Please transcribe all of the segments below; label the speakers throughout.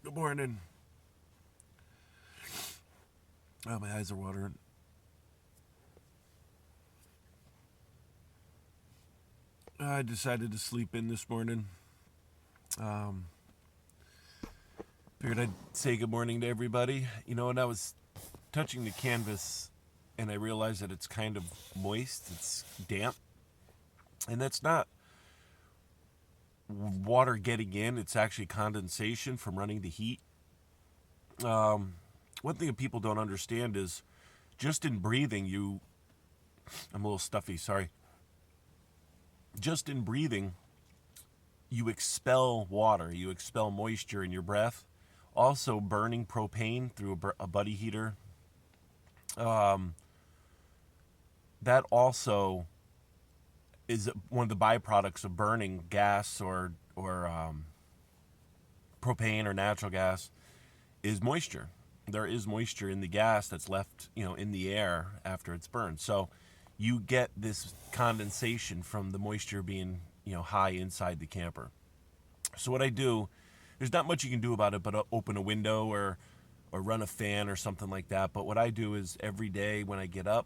Speaker 1: Good morning. Oh, my eyes are watering. I decided to sleep in this morning. Um, Figured I'd say good morning to everybody. When I was touching the canvas and I realized that it's kind of moist, it's damp, and that's not water getting in, it's actually condensation from running the heat. Um, One thing that people don't understand is just in breathing, I'm a little stuffy, sorry. Just in breathing, you expel water, you expel moisture in your breath. Also, burning propane through a buddy heater, um, that also is one of the byproducts of burning gas or propane or natural gas is moisture. There is moisture in the gas that's left, in the air after it's burned. So you get this condensation from the moisture being, high inside the camper. So what I do, there's not much you can do about it, but open a window or run a fan or something like that. But what I do is every day when I get up,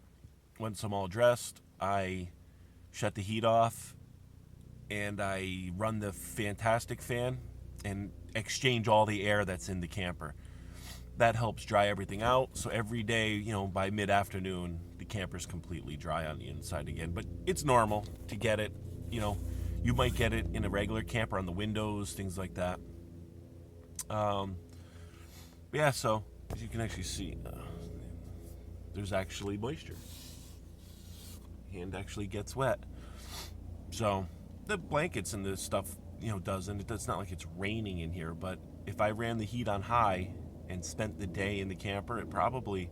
Speaker 1: once I'm all dressed, I shut the heat off and I run the fantastic fan and exchange all the air that's in the camper. That helps dry everything out. So every day, by mid afternoon, the camper's completely dry on the inside again. But it's normal to get it. You know, you might get it in a regular camper on the windows, things like that. Um, yeah, so as you can actually see, there's actually moisture. Hand actually gets wet. So the blankets and the stuff, doesn't. It's not like it's raining in here, but if I ran the heat on high and spent the day in the camper, it probably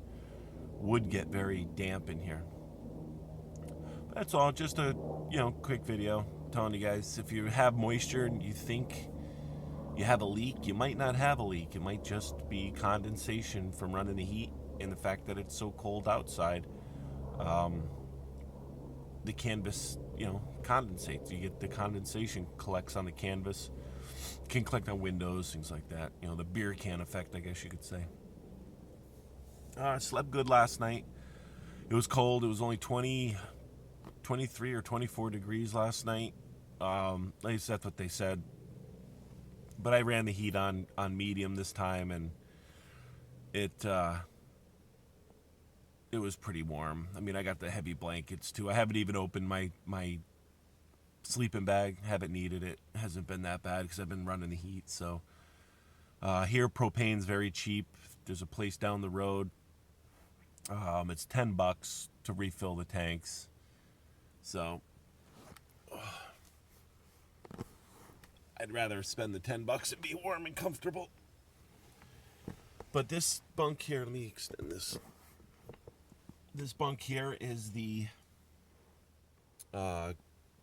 Speaker 1: would get very damp in here. But that's all. Just a quick video telling you guys if you have moisture and you think you have a leak, you might not have a leak. It might just be condensation from running the heat and the fact that it's so cold outside. Um, the canvas, condensates. You get the condensation collects on the canvas, can collect on windows, things like that. The beer can effect, I guess you could say. I slept good last night. It was cold. It was only 23 or 24 degrees last night. At least that's what they said. But I ran the heat on medium this time, and it was pretty warm. I mean, I got the heavy blankets too. I haven't even opened my sleeping bag. Haven't needed it. Hasn't been that bad because I've been running the heat. So here, propane's very cheap. There's a place down the road. It's $10 to refill the tanks. So I'd rather spend the $10 and be warm and comfortable. But this bunk here, let me extend this. This bunk here is the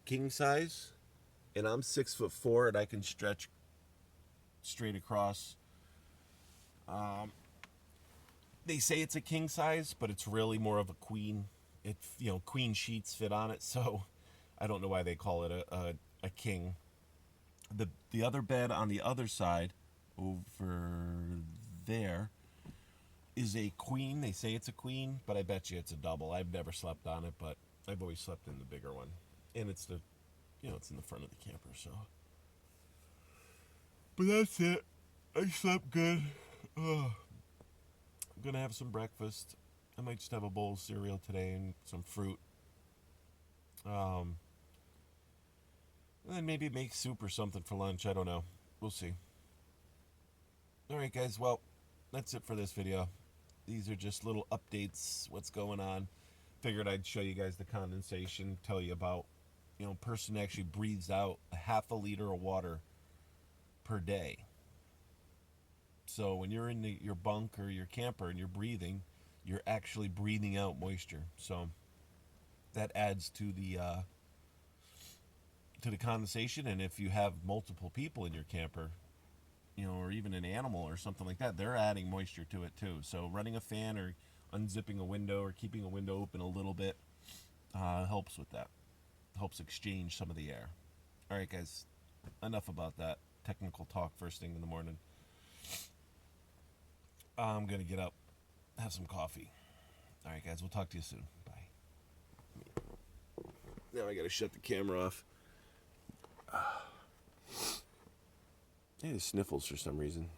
Speaker 1: king size, and I'm 6'4", and I can stretch straight across. They say it's a king size, but it's really more of a queen. Queen sheets fit on it, so I don't know why they call it a king. The other bed on the other side, over there, is a queen. They say it's a queen, but I bet you it's a double. I've never slept on it, but I've always slept in the bigger one, and it's it's in the front of the camper. So, but that's it. I slept good. I'm gonna have some breakfast. I might just have a bowl of cereal today and some fruit. Um, and then maybe make soup or something for lunch. I don't know. We'll see. All right, guys. Well, that's it for this video. These are just little updates. What's going on? Figured I'd show you guys the condensation. Tell you about, a person actually breathes out a half a liter of water per day. So when you're in your bunk or your camper and you're breathing, you're actually breathing out moisture. So that adds to the condensation. And if you have multiple people in your camper, or even an animal or something like that, they're adding moisture to it too. So running a fan or unzipping a window or keeping a window open a little bit helps with that. Helps exchange some of the air. All right, guys, enough about that technical talk first thing in the morning. I'm going to get up, have some coffee. All right, guys, we'll talk to you soon. Bye. Now I got to shut the camera off. I had sniffles for some reason.